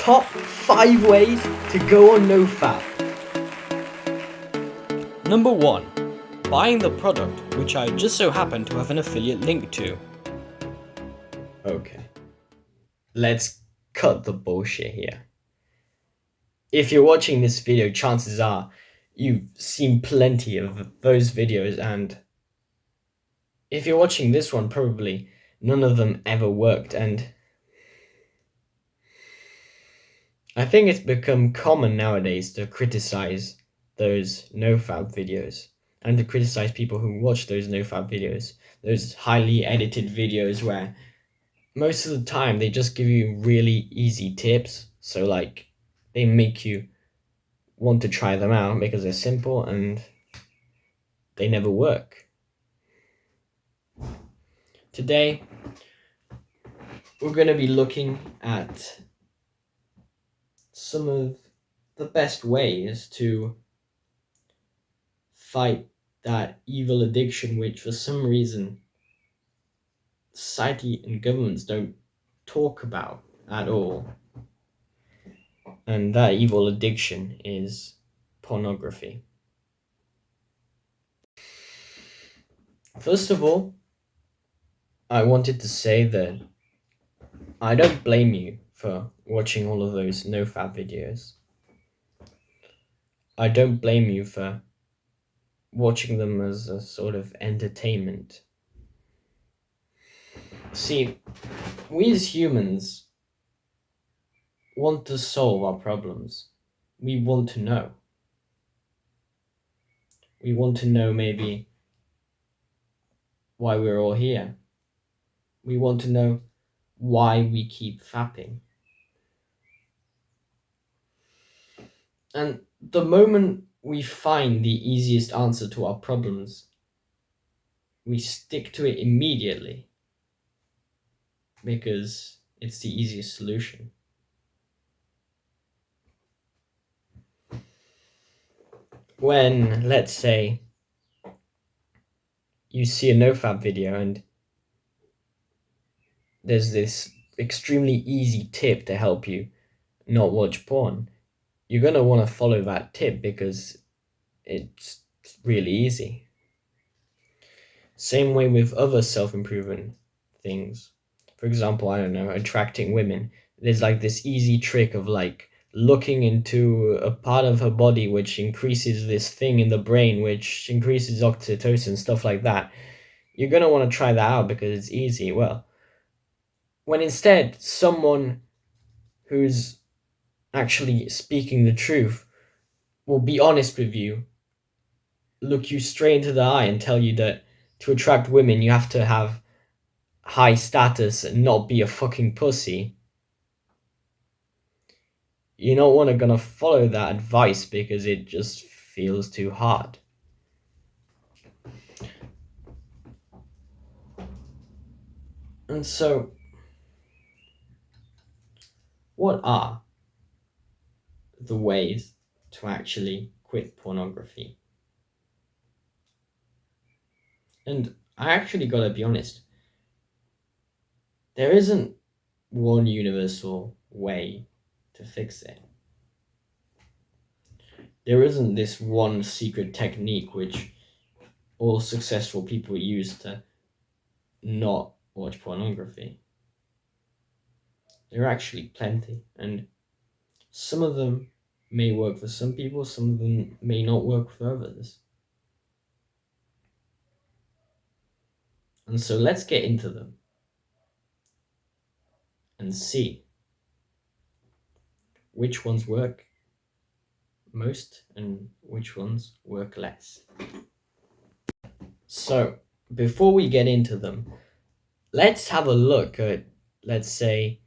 top 5 ways to go on NoFap. Number 1. Buying the product which I just so happen to have an affiliate link to. Okay. Let's cut the bullshit here. If you're watching this video, chances are you've seen plenty of those videos, and if you're watching this one, probably none of them ever worked, and I think it's become common nowadays to criticize those NoFap videos and to criticize people who watch those NoFap videos, those highly edited videos where most of the time they just give you really easy tips. So like they make you want to try them out because they're simple and they never work. Today, we're going to be looking at some of the best ways to fight that evil addiction, which for some reason society and governments don't talk about at all. And that evil addiction is pornography. First of all, I wanted to say that I don't blame you for watching all of those NoFap videos. I don't blame you for watching them as a sort of entertainment. See, we as humans want to solve our problems. We want to know. We want to know maybe why we're all here. We want to know why we keep fapping. And the moment we find the easiest answer to our problems, we stick to it immediately because it's the easiest solution. When, let's say, you see a NoFap video and there's this extremely easy tip to help you not watch porn, you're going to want to follow that tip because it's really easy. Same way with other self-improvement things. For example, I don't know, attracting women. There's like this easy trick of like looking into a part of her body which increases this thing in the brain which increases oxytocin, stuff like that. You're going to want to try that out because it's easy. Well, when instead someone who's actually speaking the truth will be honest with you, look you straight into the eye and tell you that to attract women you have to have high status and not be a fucking pussy, you're not gonna follow that advice because it just feels too hard. And so, what are the ways to actually quit pornography? And I actually gotta be honest, there isn't one universal way to fix it. There isn't this one secret technique which all successful people use to not watch pornography. There are actually plenty, and some of them may work for some people, some of them may not work for others. And so let's get into them and see which ones work most and which ones work less. So before we get into them, let's have a look at, let's say,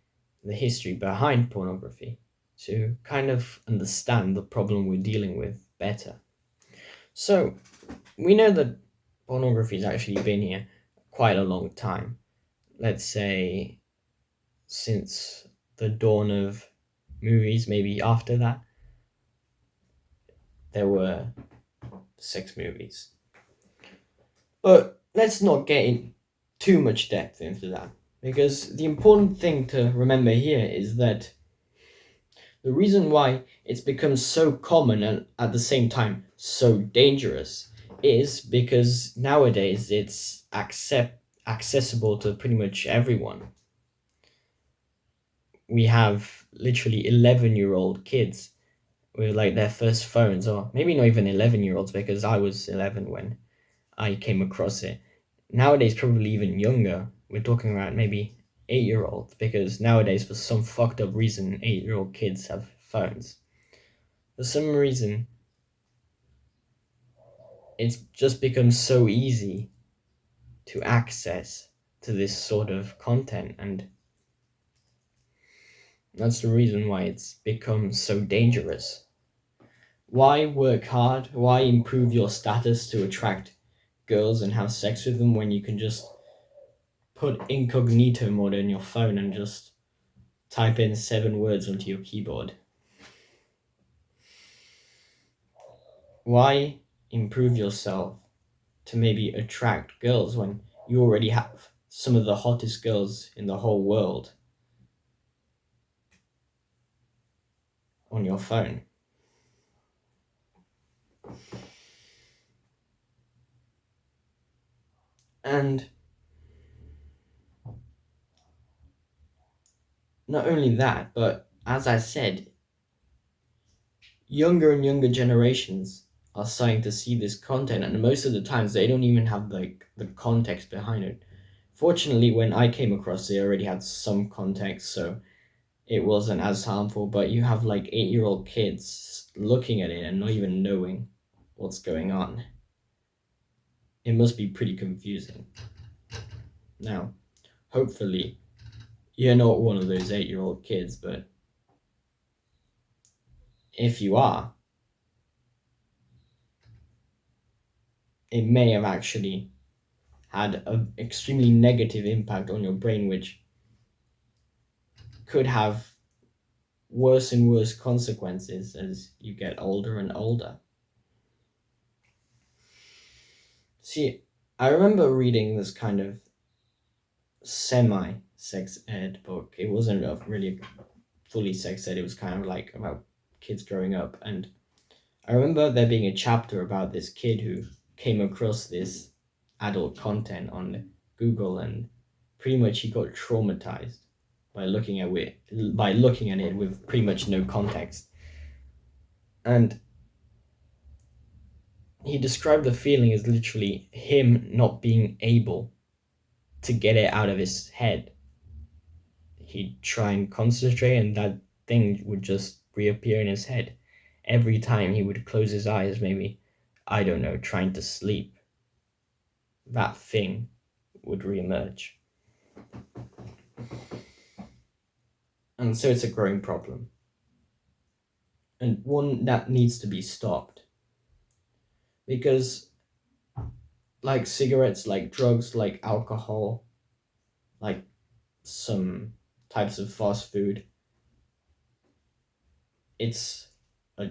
the history behind pornography to kind of understand the problem we're dealing with better. So we know that pornography has actually been here quite a long time. Let's say since the dawn of movies, maybe after that, there were sex movies. But let's not get in too much depth into that, because the important thing to remember here is that The reason why it's become so common and at the same time so dangerous is because nowadays it's accessible to pretty much everyone. We have literally 11-year-old kids with like their first phones, or maybe not even 11-year-olds, because I was 11 when I came across it. Nowadays, probably even younger. We're talking about maybe 8-year-olds, because nowadays, for some fucked up reason, 8-year-old kids have phones. For some reason, it's just become so easy to access to this sort of content, and that's the reason why it's become so dangerous. Why work hard? Why improve your status to attract girls and have sex with them when you can just put incognito mode in your phone and just type in 7 words onto your keyboard? Why improve yourself to maybe attract girls when you already have some of the hottest girls in the whole world on your phone? And not only that, but as I said, younger and younger generations are starting to see this content, and most of the times they don't even have like the context behind it. Fortunately, when I came across it, I already had some context, so it wasn't as harmful. But you have like 8-year-old kids looking at it and not even knowing what's going on. It must be pretty confusing. Now, hopefully, you're not one of those 8-year-old kids, but if you are, it may have actually had an extremely negative impact on your brain, which could have worse and worse consequences as you get older and older. See, I remember reading this kind of semi sex ed book. It wasn't really fully sex ed, it was kind of like about kids growing up. And I remember there being a chapter about this kid who came across this adult content on Google, and pretty much he got traumatized by looking at it with pretty much no context. And he described the feeling as literally him not being able to get it out of his head. He'd try and concentrate, and that thing would just reappear in his head. Every time he would close his eyes, maybe, I don't know, trying to sleep, that thing would reemerge. And so it's a growing problem, and one that needs to be stopped. Because, like cigarettes, like drugs, like alcohol, like some types of fast food, it's a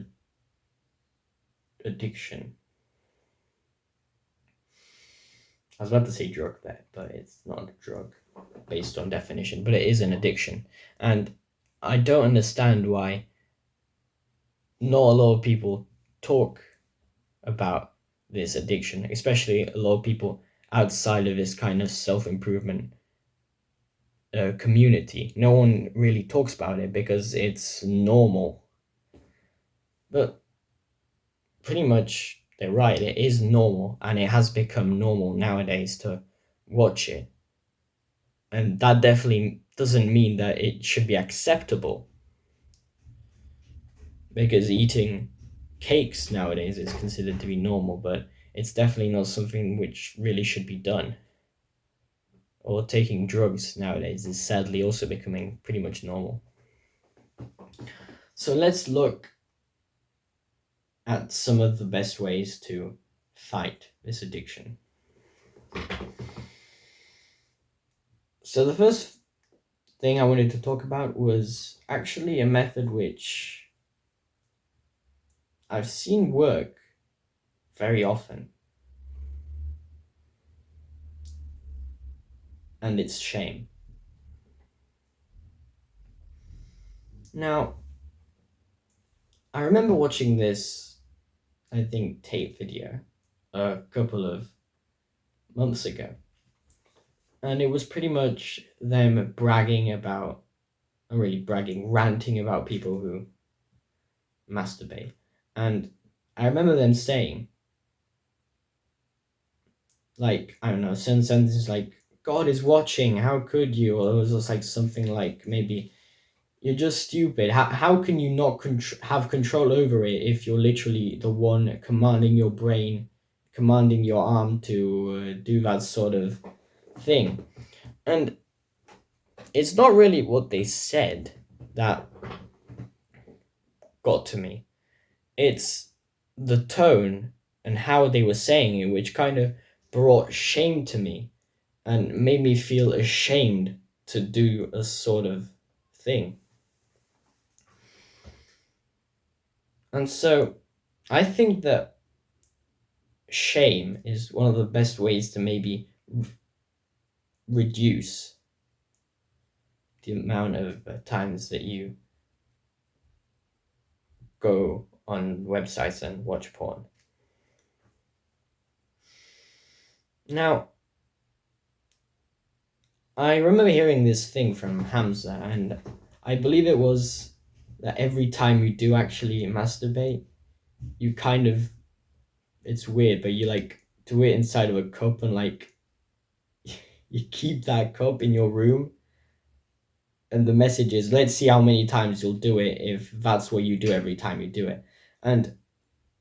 addiction. I was about to say drug there, but it's not a drug based on definition, but it is an addiction. And I don't understand why not a lot of people talk about this addiction, especially a lot of people outside of this kind of self improvement community. No one really talks about it because it's normal. But pretty much they're right, it is normal, and it has become normal nowadays to watch it. And that definitely doesn't mean that it should be acceptable, because eating cakes nowadays is considered to be normal, but it's definitely not something which really should be done. Or taking drugs nowadays is sadly also becoming pretty much normal. So let's look at some of the best ways to fight this addiction. So the first thing I wanted to talk about was actually a method which I've seen work very often, and it's shame. Now, I remember watching this, I think, tape video a couple of months ago, and it was pretty much them bragging about, not really bragging, ranting about people who masturbate. And I remember them saying, like, I don't know, some sentences like, God is watching, how could you? Or it was just like something like, maybe, you're just stupid. How can you not have control over it if you're literally the one commanding your brain, commanding your arm to do that sort of thing? And it's not really what they said that got to me. It's the tone and how they were saying it, which kind of brought shame to me and made me feel ashamed to do a sort of thing. And so I think that shame is one of the best ways to maybe reduce the amount of times that you go on websites and watch porn. Now, I remember hearing this thing from Hamza, and I believe it was that every time you do actually masturbate, you kind of, it's weird, but you like do it inside of a cup and like you keep that cup in your room. And the message is, let's see how many times you'll do it if that's what you do every time you do it. And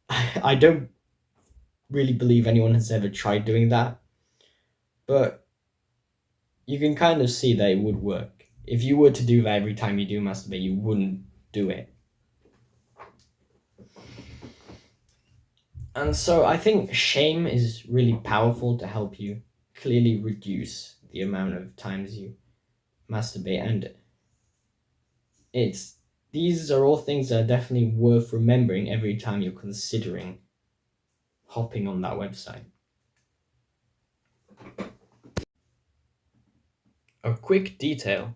I don't really believe anyone has ever tried doing that, but you can kind of see that it would work. If you were to do that every time you do masturbate, you wouldn't do it. And so I think shame is really powerful to help you clearly reduce the amount of times you masturbate. And it's these are all things that are definitely worth remembering every time you're considering hopping on that website. A quick detail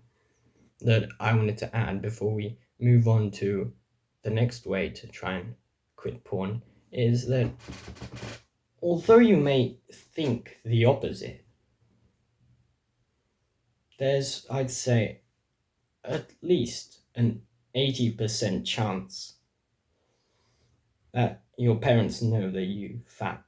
that I wanted to add before we move on to the next way to try and quit porn is that although you may think the opposite, there's, I'd say, at least an 80% chance that your parents know that you fap.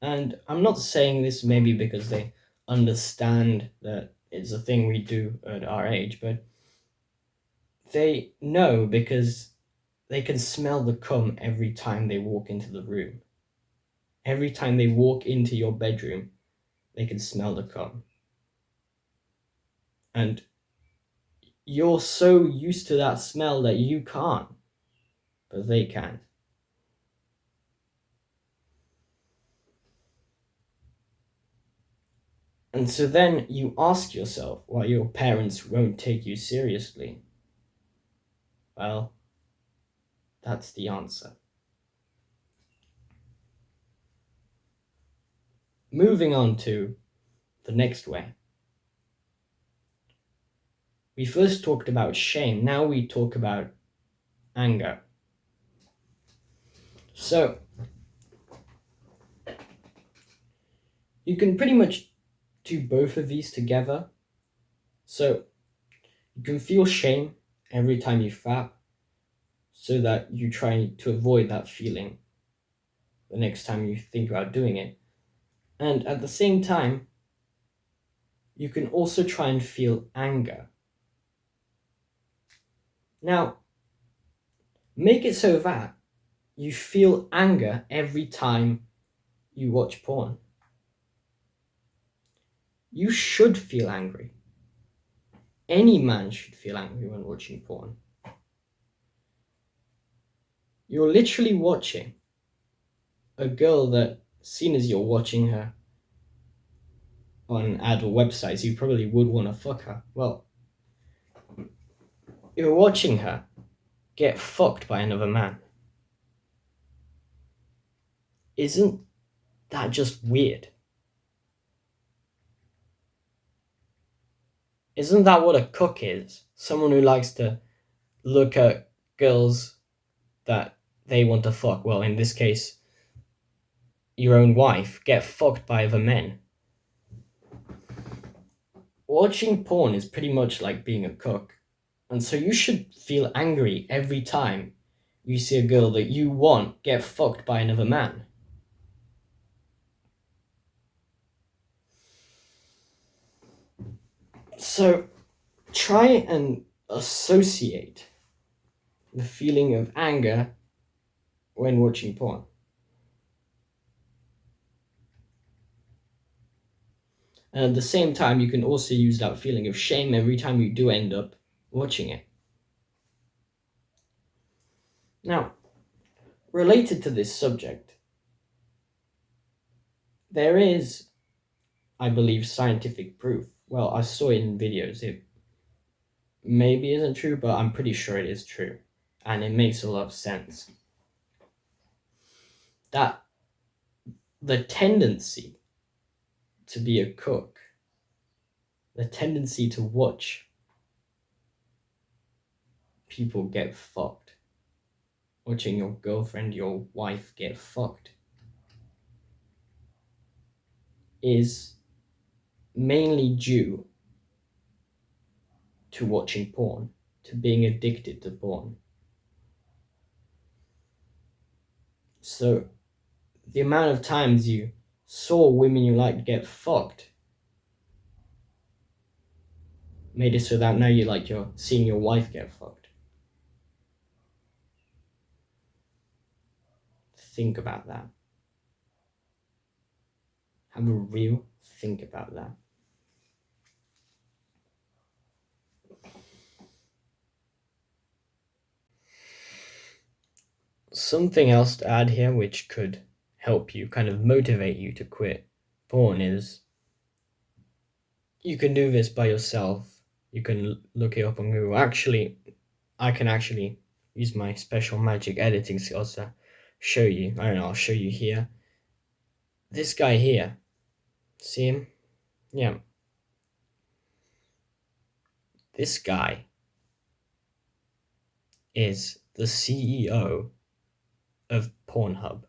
And I'm not saying this maybe because they understand that it's a thing we do at our age, but they know because they can smell the cum every time they walk into the room. Every time they walk into your bedroom, they can smell the cum. And you're so used to that smell that you can't, but they can. And so then you ask yourself why your parents won't take you seriously. Well, that's the answer. Moving on to the next way. We first talked about shame, now we talk about anger. So, you can pretty much do both of these together. So, you can feel shame every time you fap, so that you try to avoid that feeling the next time you think about doing it. And at the same time, you can also try and feel anger. Now, make it so that you feel anger every time you watch porn. You should feel angry. Any man should feel angry when watching porn. You're literally watching a girl that, seen as you're watching her on adult websites, you probably would want to fuck her. Well, you're watching her get fucked by another man. Isn't that just weird? Isn't that what a cook is? Someone who likes to look at girls that they want to fuck, well, in this case, your own wife, get fucked by other men. Watching porn is pretty much like being a cook, and so you should feel angry every time you see a girl that you want get fucked by another man. So try and associate the feeling of anger when watching porn. And at the same time, you can also use that feeling of shame every time you do end up watching it. Now, related to this subject, there is, I believe, scientific proof. Well, I saw it in videos. It maybe isn't true, but I'm pretty sure it is true. And it makes a lot of sense. That the tendency to be a cook, the tendency to watch people get fucked, watching your girlfriend, your wife get fucked, is mainly due to watching porn, to being addicted to porn. So the amount of times you saw women you liked get fucked made it so that now you're seeing your wife get fucked. Think about that. Have a real think about that. Something else to add here, which could help you, kind of motivate you to quit porn, is you can do this by yourself. You can look it up on Google. Actually, I can actually use my special magic editing skills to show you. I don't know, I'll show you here. This guy here, see him? Yeah. This guy is the CEO of Pornhub.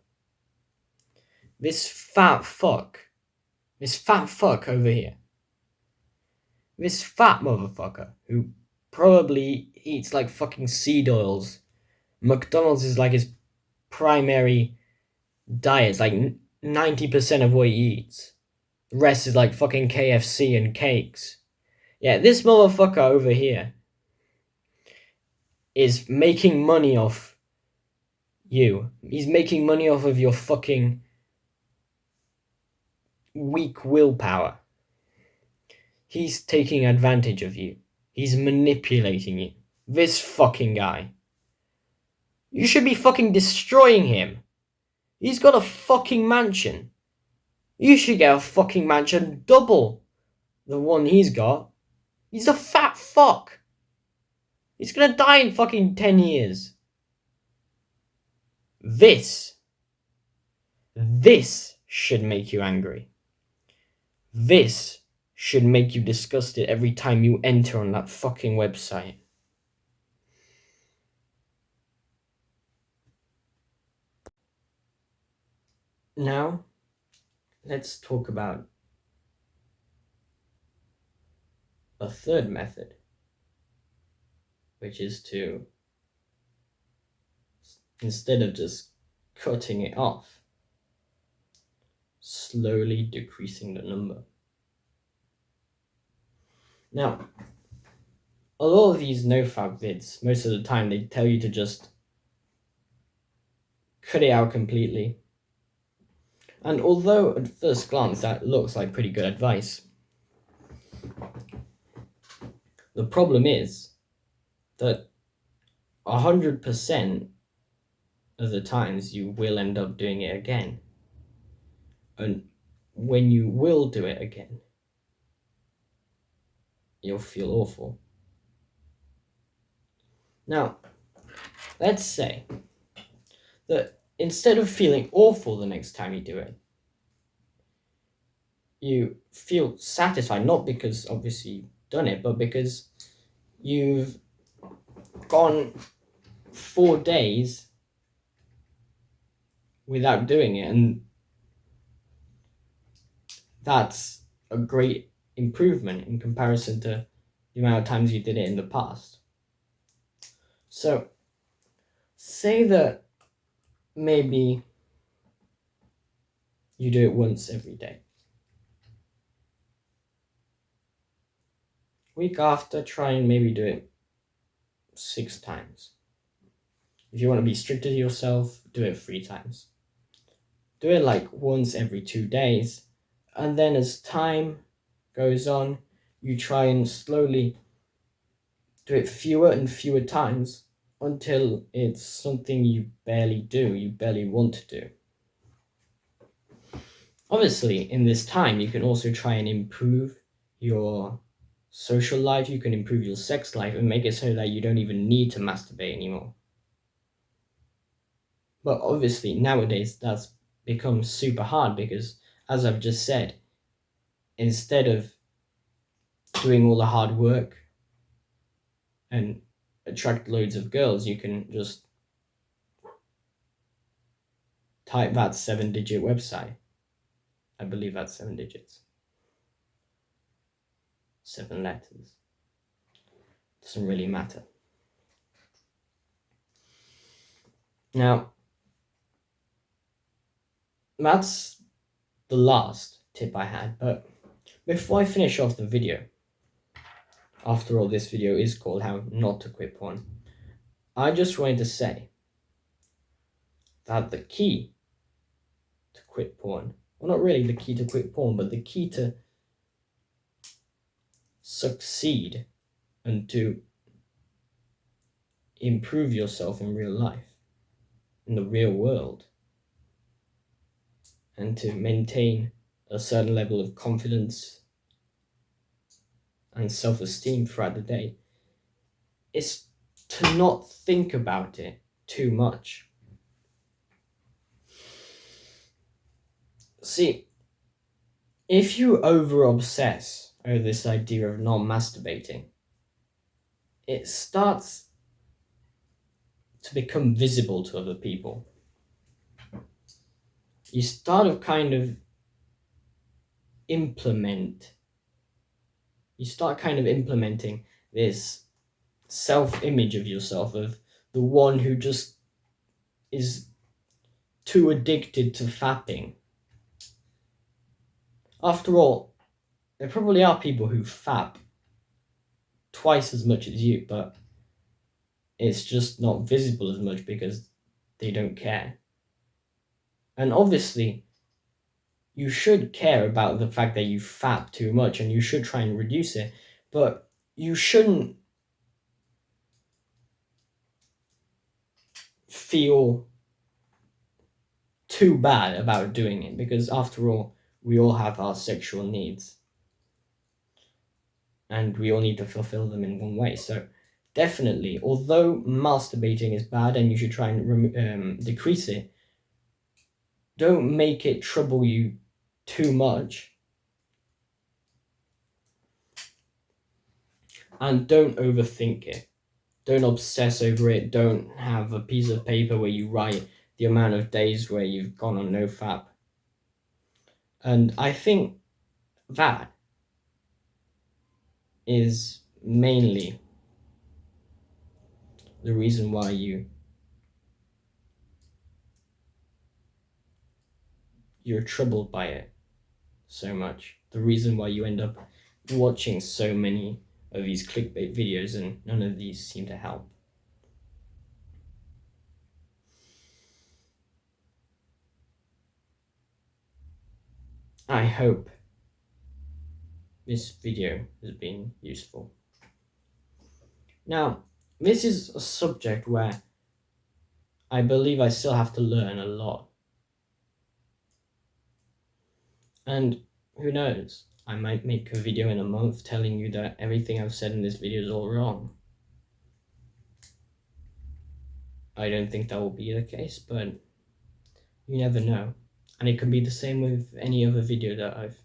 This fat fuck over here, this fat motherfucker who probably eats like fucking seed oils. McDonald's is like his primary diet. It's like 90% of what he eats. The rest is like fucking KFC and cakes. Yeah, this motherfucker over here is making money off you. He's making money off of your fucking weak willpower. He's taking advantage of you. He's manipulating you. This fucking guy. You should be fucking destroying him. He's got a fucking mansion. You should get a fucking mansion double the one he's got. He's a fat fuck. He's gonna die in fucking 10 years. This should make you angry. This should make you disgusted every time you enter on that fucking website. Now, let's talk about a third method, which is to, instead of just cutting it off, slowly decreasing the number. Now, a lot of these nofap vids, most of the time, they tell you to just cut it out completely. And although at first glance that looks like pretty good advice, the problem is that 100% of the times you will end up doing it again. And when you will do it again, you'll feel awful. Now, let's say that instead of feeling awful the next time you do it, you feel satisfied, not because obviously you've done it, but because you've gone 4 days without doing it, and that's a great improvement in comparison to the amount of times you did it in the past. So say that maybe you do it once every day. Week after, try and maybe do it 6 times. If you want to be stricter to yourself, do it 3 times. Do it like once every 2 days, and then as time goes on, you try and slowly do it fewer and fewer times until it's something you barely do, you barely want to do. Obviously, in this time, you can also try and improve your social life, you can improve your sex life, and make it so that you don't even need to masturbate anymore. But obviously, nowadays, that's become super hard because, as I've just said, instead of doing all the hard work and attract loads of girls, you can just type that 7-digit website. I believe that's 7 digits. 7 letters. Doesn't really matter. Now, that's the last tip I had, but before I finish off the video, after all, this video is called How Not to Quit Porn, I just wanted to say that the key to quit porn, well, not really the key to quit porn, but the key to succeed and to improve yourself in real life, in the real world, and to maintain a certain level of confidence and self-esteem throughout the day, is to not think about it too much. See, if you over-obsess over this idea of not masturbating, it starts to become visible to other people. You start to kind of implementing this self-image of yourself, of the one who just is too addicted to fapping. After all, there probably are people who fap twice as much as you, but it's just not visible as much because they don't care. And obviously, you should care about the fact that you fap too much and you should try and reduce it, but you shouldn't feel too bad about doing it, because after all, we all have our sexual needs and we all need to fulfill them in one way. So definitely, although masturbating is bad and you should try and decrease it, don't make it trouble you too much, and don't overthink it. Don't obsess over it. Don't have a piece of paper where you write the amount of days where you've gone on nofap. And I think that is mainly the reason why you're troubled by it so much. The reason why you end up watching so many of these clickbait videos and none of these seem to help. I hope this video has been useful. Now, this is a subject where I believe I still have to learn a lot. And who knows, I might make a video in a month telling you that everything I've said in this video is all wrong. I don't think that will be the case, but you never know. And it could be the same with any other video that I've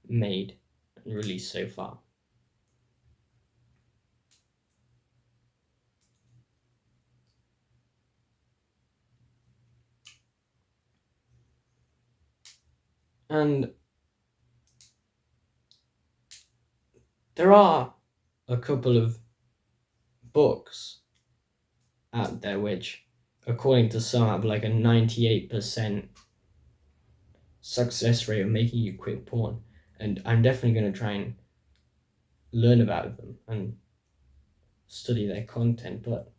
made and released so far. And there are a couple of books out there which, according to some, have like a 98% success rate of making you quit porn. And I'm definitely going to try and learn about them and study their content. But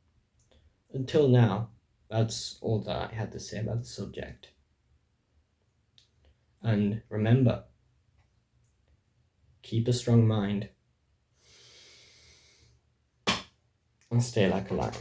until now, that's all that I had to say about the subject. And remember, keep a strong mind and stay like a lion.